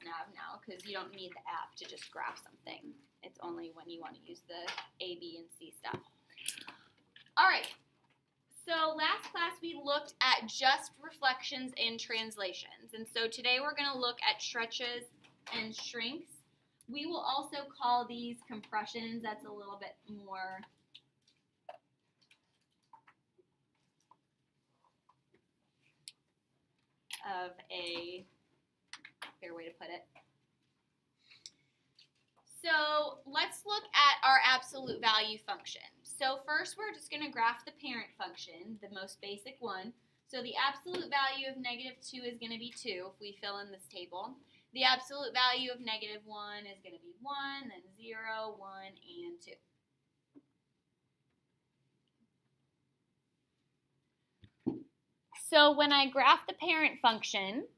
nav now because you don't need the app to just graph something. It's only when you want to use the A, B, and C stuff. All right. So last class we looked at just reflections and translations. And so today we're going to look at stretches and shrinks. We will also call these compressions. That's a little bit more of a fair way to put it. So let's look at our absolute value function. So first we're just going to graph the parent function, the most basic one. So the absolute value of -2 is going to be 2 if we fill in this table. The absolute value of -1 is going to be 1, then 0, 1, and 2. So when I graph the parent function,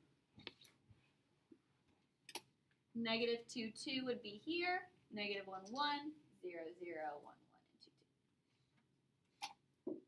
-2, 2 would be here, -1, 1, 0, 0, 1, 1, and 2, 2.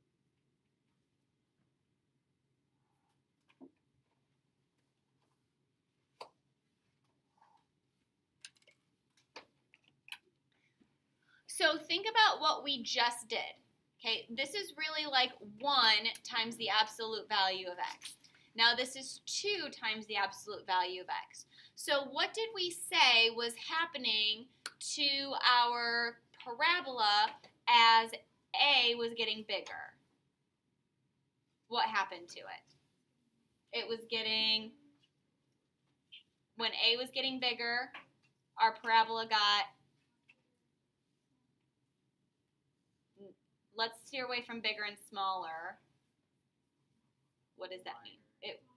So think about what we just did. Okay, this is really like 1 times the absolute value of x. Now this is 2 times the absolute value of x. So what did we say was happening to our parabola as a was getting bigger? What happened to it? It was getting, when a was getting bigger, our parabola got, let's steer away from bigger and smaller. What does that mean?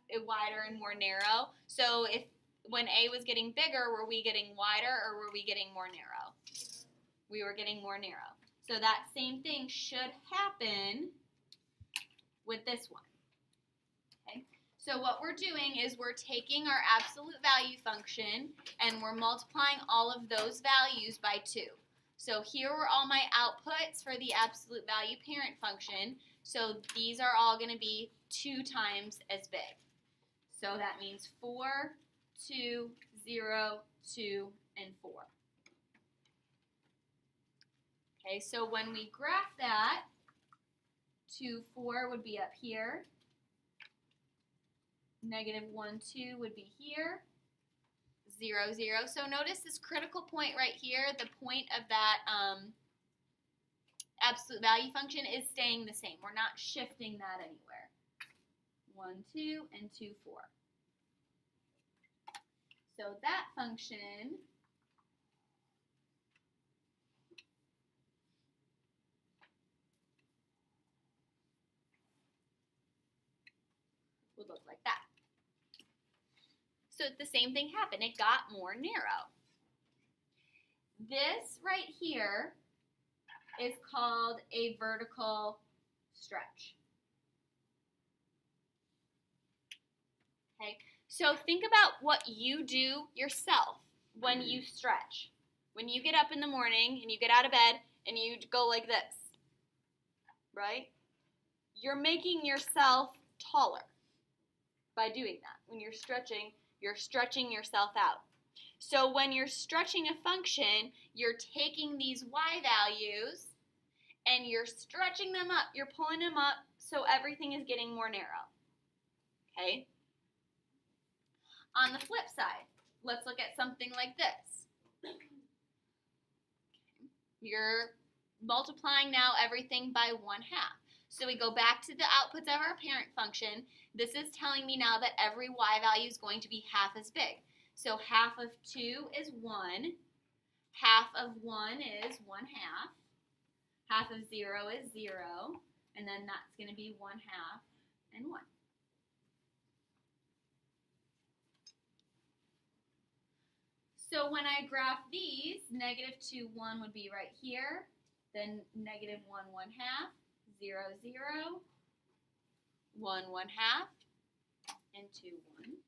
It wider and more narrow. So if when a was getting bigger, were we getting wider or were we getting more narrow? We were getting more narrow. So that same thing should happen with this one. Okay? So what we're doing is we're taking our absolute value function and we're multiplying all of those values by 2. So here were all my outputs for the absolute value parent function. So these are all going to be 2 times as big. So that means 4, 2, 0, 2, and 4. Okay, so when we graph that, 2, 4 would be up here. -1, 2 would be here. 0, 0. So notice this critical point right here, the point of that absolute value function is staying the same. We're not shifting that anywhere. 1, 2, and 2, 4. So that function would look like that. So the same thing happened. It got more narrow. This right here is called a vertical stretch. Okay, so think about what you do yourself when you stretch. When you get up in the morning and you get out of bed and you go like this, right? You're making yourself taller by doing that. When you're stretching yourself out. So when you're stretching a function, you're taking these y values and you're stretching them up. You're pulling them up so everything is getting more narrow. Okay? On the flip side, let's look at something like this. You're multiplying now everything by 1/2. So we go back to the outputs of our parent function. This is telling me now that every y value is going to be half as big. So half of 2 is 1. Half of 1 is 1/2. Half of 0 is 0. And then that's going to be 1/2 and 1. So when I graph these, -2, 1 would be right here. Then -1, 1/2. 0, 0, 1, 1/2, and 2, 1.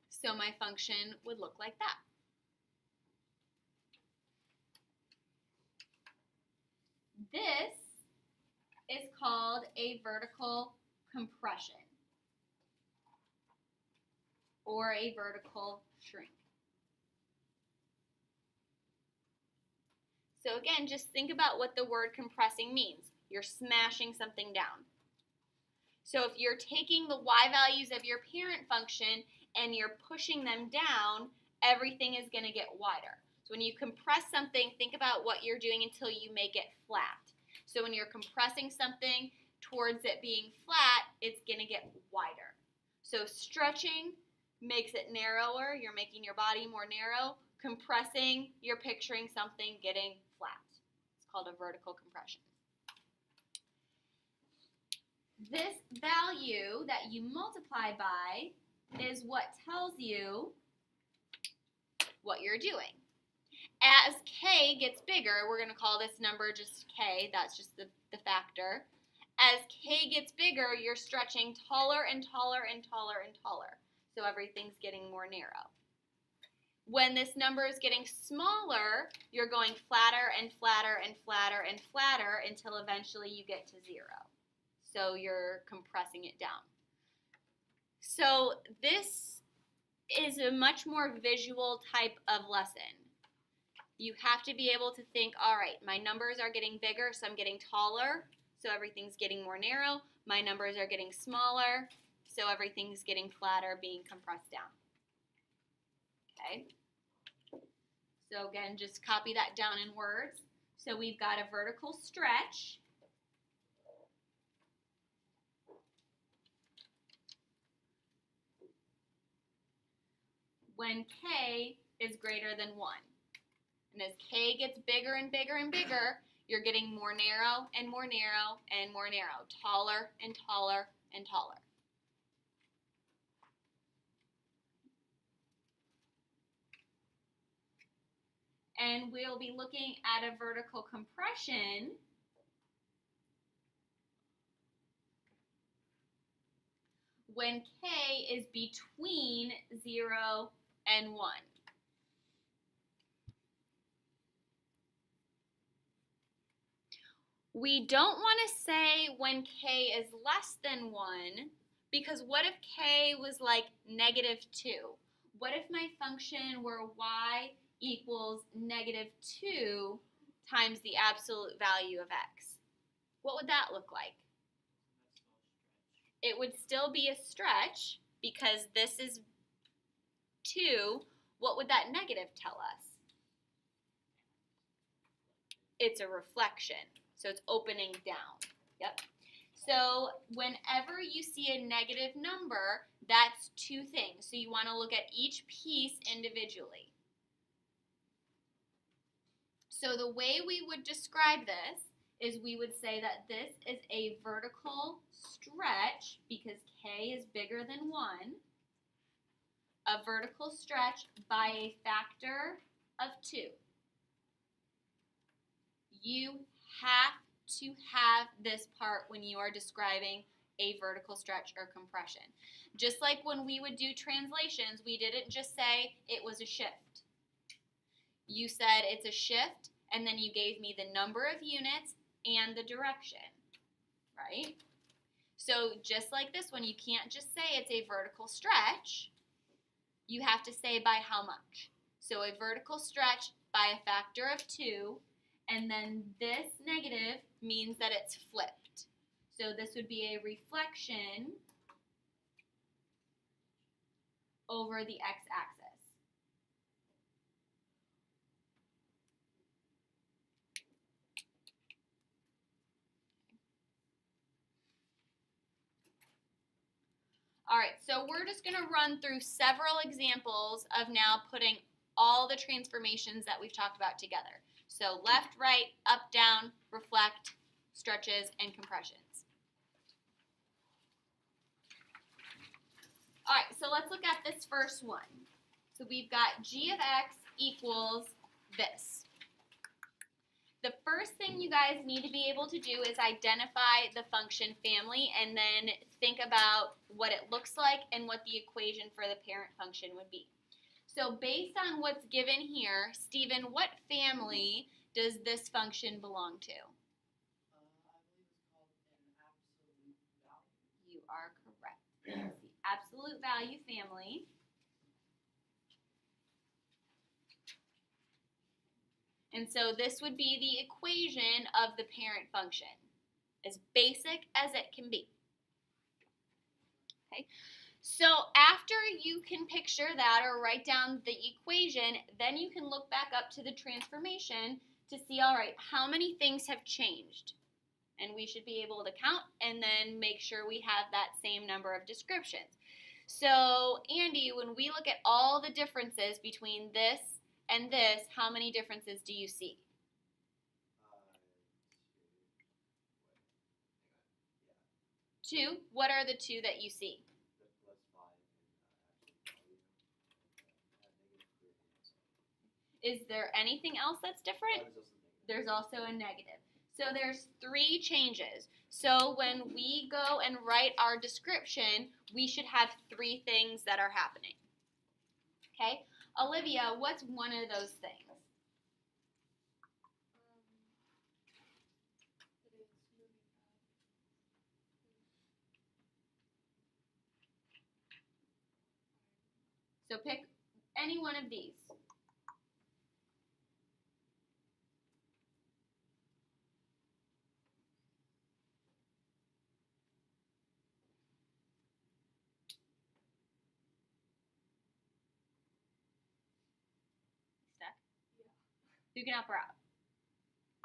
So my function would look like that. called a vertical compression or a vertical shrink. So again, just think about what the word compressing means. You're smashing something down. So if you're taking the y values of your parent function and you're pushing them down, everything is going to get wider. So when you compress something, think about what you're doing until you make it flat. So when you're compressing something towards it being flat, it's going to get wider. So stretching makes it narrower. You're making your body more narrow. Compressing, you're picturing something getting flat. It's called a vertical compression. This value that you multiply by is what tells you what you're doing. As k gets bigger, we're going to call this number just k, that's just the factor. As k gets bigger, you're stretching taller and taller and taller and taller. So everything's getting more narrow. When this number is getting smaller, you're going flatter and flatter and flatter and flatter until eventually you get to 0. So you're compressing it down. So this is a much more visual type of lesson. You have to be able to think, all right, my numbers are getting bigger, so I'm getting taller, so everything's getting more narrow. My numbers are getting smaller, so everything's getting flatter, being compressed down. Okay? So again, just copy that down in words. So we've got a vertical stretch. When k is greater than 1. And as k gets bigger and bigger and bigger, you're getting more narrow and more narrow and more narrow, taller and taller and taller. And we'll be looking at a vertical compression when k is between 0 and 1. We don't want to say when k is less than 1, because what if k was like -2? What if my function were y equals -2 times the absolute value of x? What would that look like? It would still be a stretch because this is 2. What would that negative tell us? It's a reflection. So it's opening down. Yep. So whenever you see a negative number, that's two things. So you want to look at each piece individually. So the way we would describe this is we would say that this is a vertical stretch because k is bigger than 1. A vertical stretch by a factor of 2. You have to have this part when you are describing a vertical stretch or compression. Just like when we would do translations, we didn't just say it was a shift. You said it's a shift, and then you gave me the number of units and the direction, right? So just like this one, you can't just say it's a vertical stretch. You have to say by how much. So a vertical stretch by a factor of 2, and then this negative means that it's flipped. So this would be a reflection over the x-axis. All right, so we're just going to run through several examples of now putting all the transformations that we've talked about together. So left, right, up, down, reflect, stretches, and compressions. All right, so let's look at this first one. So we've got g of x equals this. The first thing you guys need to be able to do is identify the function family and then think about what it looks like and what the equation for the parent function would be. So based on what's given here, Stephen, what family does this function belong to? I believe it's called an Absolute value family. And so this would be the equation of the parent function, as basic as it can be. Okay, so after you can picture that or write down the equation, then you can look back up to the transformation to see, all right, how many things have changed? And we should be able to count and then make sure we have that same number of descriptions. So, Andy, when we look at all the differences between this and this, how many differences do you see? 2. What are the 2 that you see? Is there anything else that's different? There's also a negative. So there's 3 changes. So when we go and write our description, we should have 3 things that are happening. Okay? Olivia, what's one of those things? So pick any one of these. Stuck? Yeah. Who can help her out?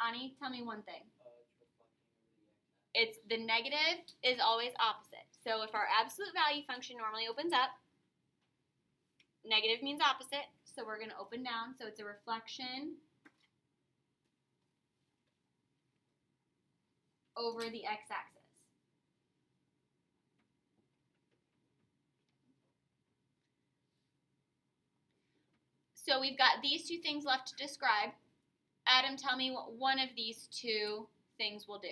Ani, tell me one thing. It's the negative is always opposite. So if our absolute value function normally opens up, negative means opposite, so we're going to open down, so it's a reflection over the x-axis. So we've got these 2 things left to describe. Adam, tell me what one of these 2 things will do.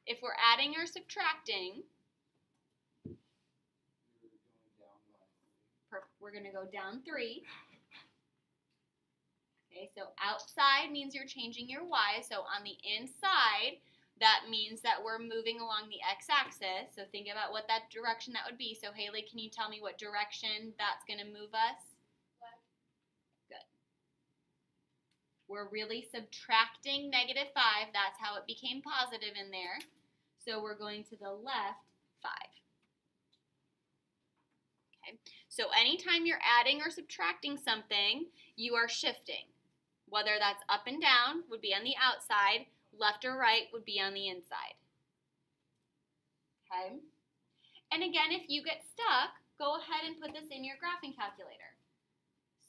If we're adding or subtracting, we're going to go down 3. Okay, so outside means you're changing your y. So on the inside, that means that we're moving along the x-axis. So think about what that direction that would be. So Haley, can you tell me what direction that's going to move us? Left. Good. We're really subtracting negative 5. That's how it became positive in there. So we're going to the left 5. Okay. So anytime you're adding or subtracting something, you are shifting. Whether that's up and down would be on the outside, left or right would be on the inside. Okay? And again, if you get stuck, go ahead and put this in your graphing calculator.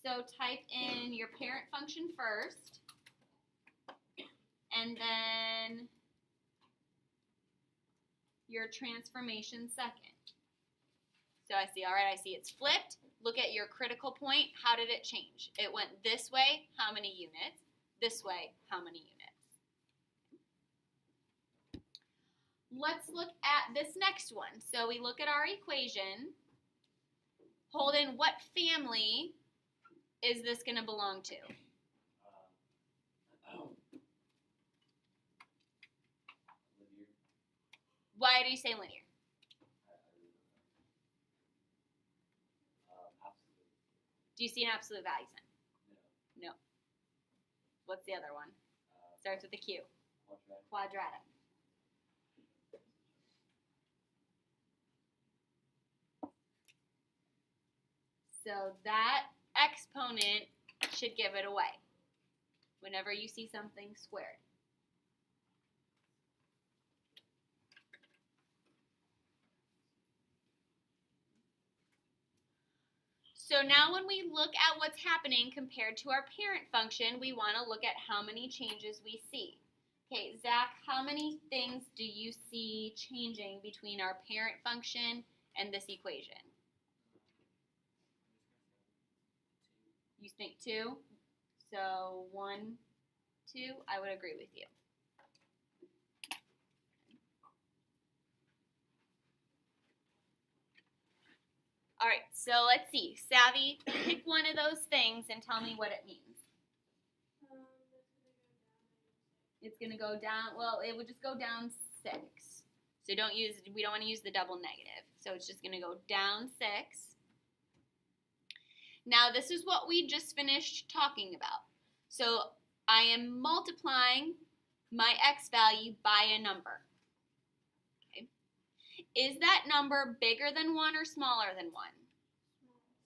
So type in your parent function first, and then your transformation second. So I see, all right, I see it's flipped. Look at your critical point. How did it change? It went this way, how many units? This way, how many units? Let's look at this next one. So we look at our equation. Holden, what family is this going to belong to? Linear. Why do you say linear? Absolute. Do you see an absolute value sign? No. No. What's the other one? Starts with a Q. Quadratic. Quadratic. So that exponent should give it away whenever you see something squared. So now when we look at what's happening compared to our parent function, we want to look at how many changes we see. Okay, Zach, how many things do you see changing between our parent function and this equation? You think 2? So 1, 2, I would agree with you. All right, so let's see. Savvy, pick one of those things and tell me what it means. It's going to go down, well, it would just go down 6. So we don't want to use the double negative. So it's just going to go down 6. Now this is what we just finished talking about. So I am multiplying my x value by a number. Okay. Is that number bigger than 1 or smaller than 1?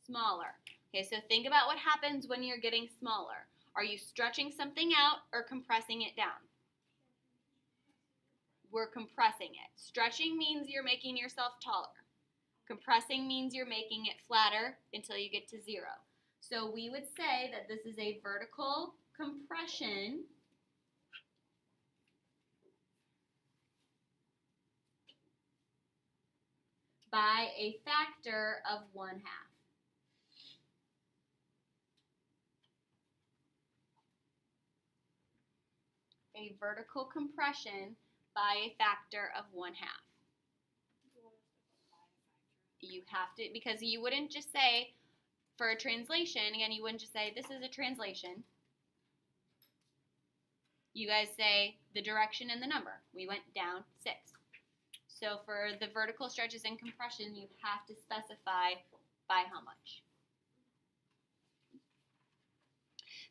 Smaller. Okay, so think about what happens when you're getting smaller. Are you stretching something out or compressing it down? We're compressing it. Stretching means you're making yourself taller. Compressing means you're making it flatter until you get to 0. So we would say that this is a vertical compression by a factor of 1/2. A vertical compression by a factor of 1/2. You have to, because you wouldn't just say, for a translation, again, you wouldn't just say, this is a translation. You guys say the direction and the number. We went down 6. So for the vertical stretches and compression, you have to specify by how much.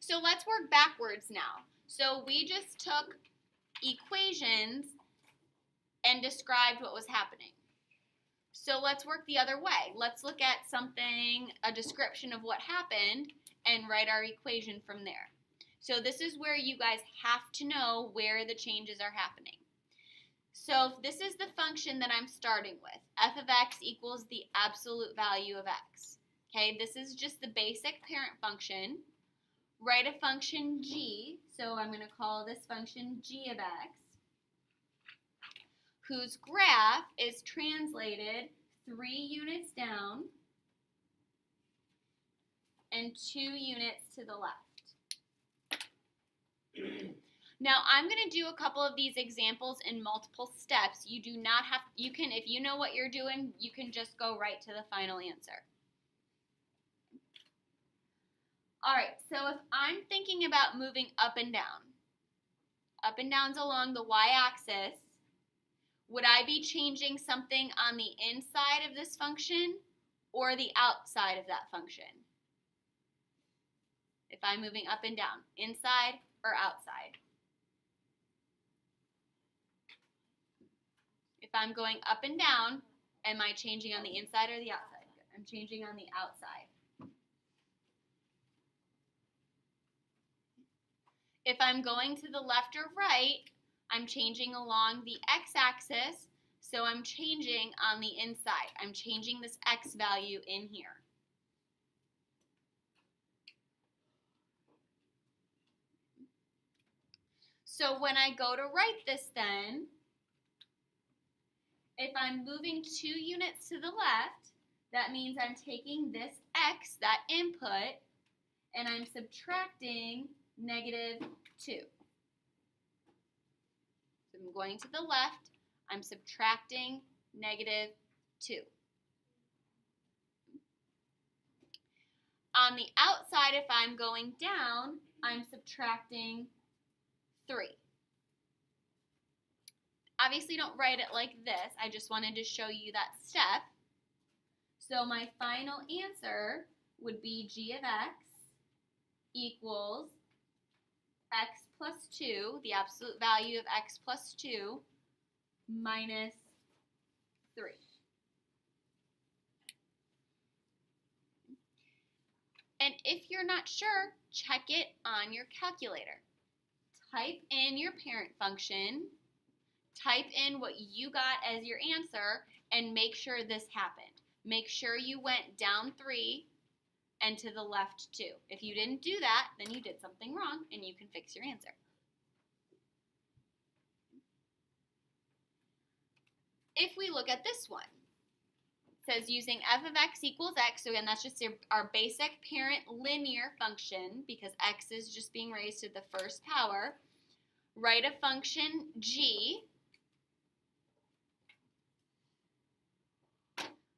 So let's work backwards now. So we just took equations and described what was happening. So let's work the other way. Let's look at something, a description of what happened, and write our equation from there. So this is where you guys have to know where the changes are happening. So this is the function that I'm starting with. F of x equals the absolute value of x. Okay, this is just the basic parent function. Write a function g, so I'm going to call this function g of x, whose graph is translated 3 units down and 2 units to the left. Now I'm going to do a couple of these examples in multiple steps. You do not have, you can, if you know what you're doing, you can just go right to the final answer. Alright, so if I'm thinking about moving up and downs along the y-axis, would I be changing something on the inside of this function or the outside of that function? If I'm moving up and down, inside or outside? If I'm going up and down, am I changing on the inside or the outside? I'm changing on the outside. If I'm going to the left or right, I'm changing along the x-axis, so I'm changing on the inside. I'm changing this x value in here. So when I go to write this then, if I'm moving 2 units to the left, that means I'm taking this x, that input, and I'm subtracting -2. So I'm going to the left, I'm subtracting -2. On the outside, if I'm going down, I'm subtracting 3. Obviously don't write it like this, I just wanted to show you that step. So my final answer would be g of x equals x plus 2, the absolute value of x plus 2, minus 3. And if you're not sure, check it on your calculator. Type in your parent function, type in what you got as your answer, and make sure this happened. Make sure you went down 3 and to the left 2. If you didn't do that, then you did something wrong and you can fix your answer. If we look at this one, it says using f of x equals x, so again that's just our basic parent linear function because x is just being raised to the first power. Write a function g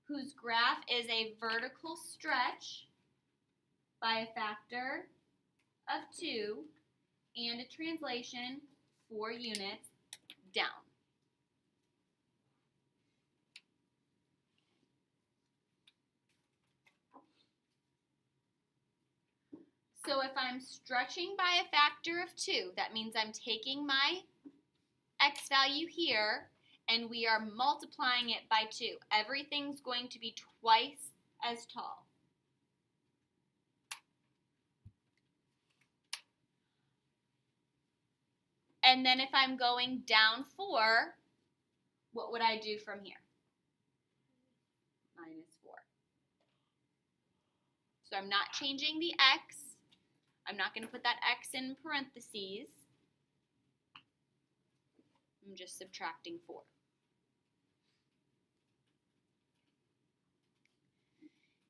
whose graph is a vertical stretch by a factor of 2 and a translation 4 units down. So if I'm stretching by a factor of 2, that means I'm taking my x value here and we are multiplying it by 2. Everything's going to be twice as tall. And then if I'm going down 4, what would I do from here? Minus 4. So I'm not changing the x. I'm not going to put that x in parentheses. I'm just subtracting 4.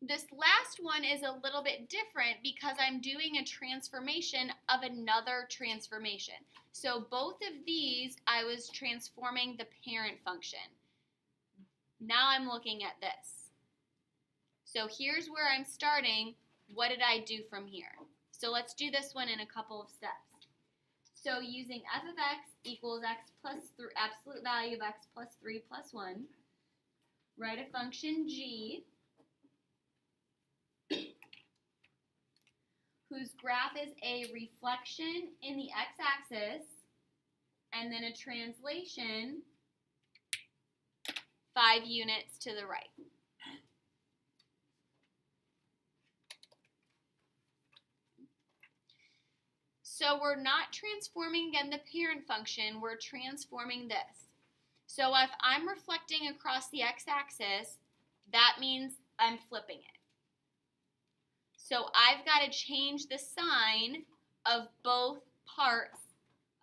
This last one is a little bit different because I'm doing a transformation of another transformation. So both of these, I was transforming the parent function. Now I'm looking at this. So here's where I'm starting. What did I do from here? So let's do this one in a couple of steps. So using f of x equals x plus 3, absolute value of x plus 3 plus 1, write a function g whose graph is a reflection in the x-axis and then a translation 5 units to the right. So we're not transforming again the parent function, we're transforming this. So if I'm reflecting across the x-axis, that means I'm flipping it. So I've got to change the sign of both parts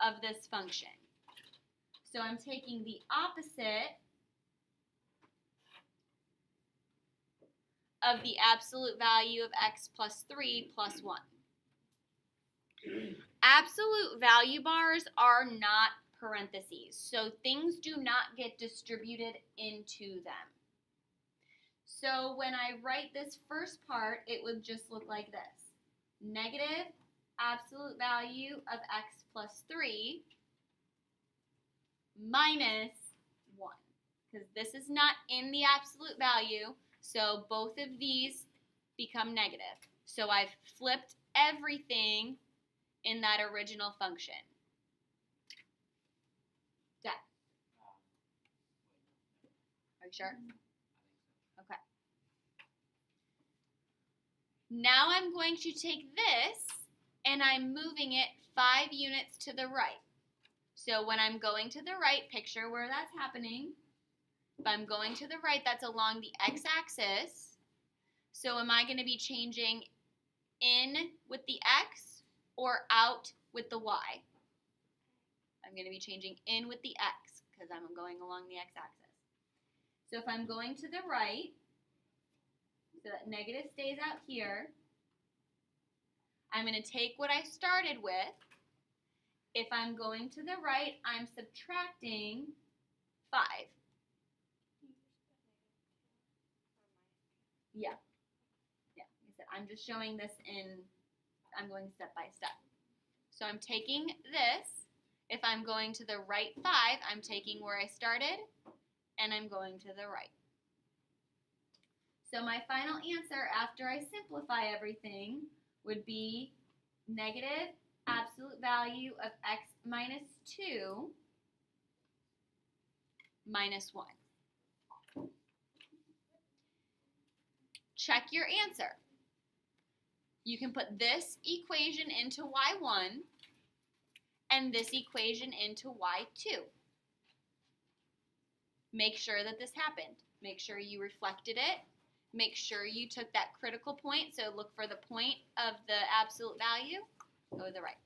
of this function. So I'm taking the opposite of the absolute value of x plus 3 plus 1. Absolute value bars are not parentheses, so things do not get distributed into them. So when I write this first part, it would just look like this. Negative absolute value of x plus 3 minus 1. Because this is not in the absolute value, so both of these become negative. So I've flipped everything in that original function. Done. Are you sure? Okay. Now I'm going to take this and I'm moving it 5 units to the right. So when I'm going to the right, picture where that's happening. If I'm going to the right, that's along the x-axis. So am I going to be changing in with the x or out with the y? I'm going to be changing in with the x because I'm going along the x-axis. So if I'm going to the right, so that negative stays out here, I'm going to take what I started with. If I'm going to the right, I'm subtracting 5. Yeah. Like I said, I'm just showing this I'm going step by step. So I'm taking this. If I'm going to the right 5, I'm taking where I started, and I'm going to the right. So my final answer after I simplify everything would be negative absolute value of x minus 2 minus 1. Check your answer. You can put this equation into y1 and this equation into y2. Make sure that this happened. Make sure you reflected it. Make sure you took that critical point. So look for the point of the absolute value. Go to the right.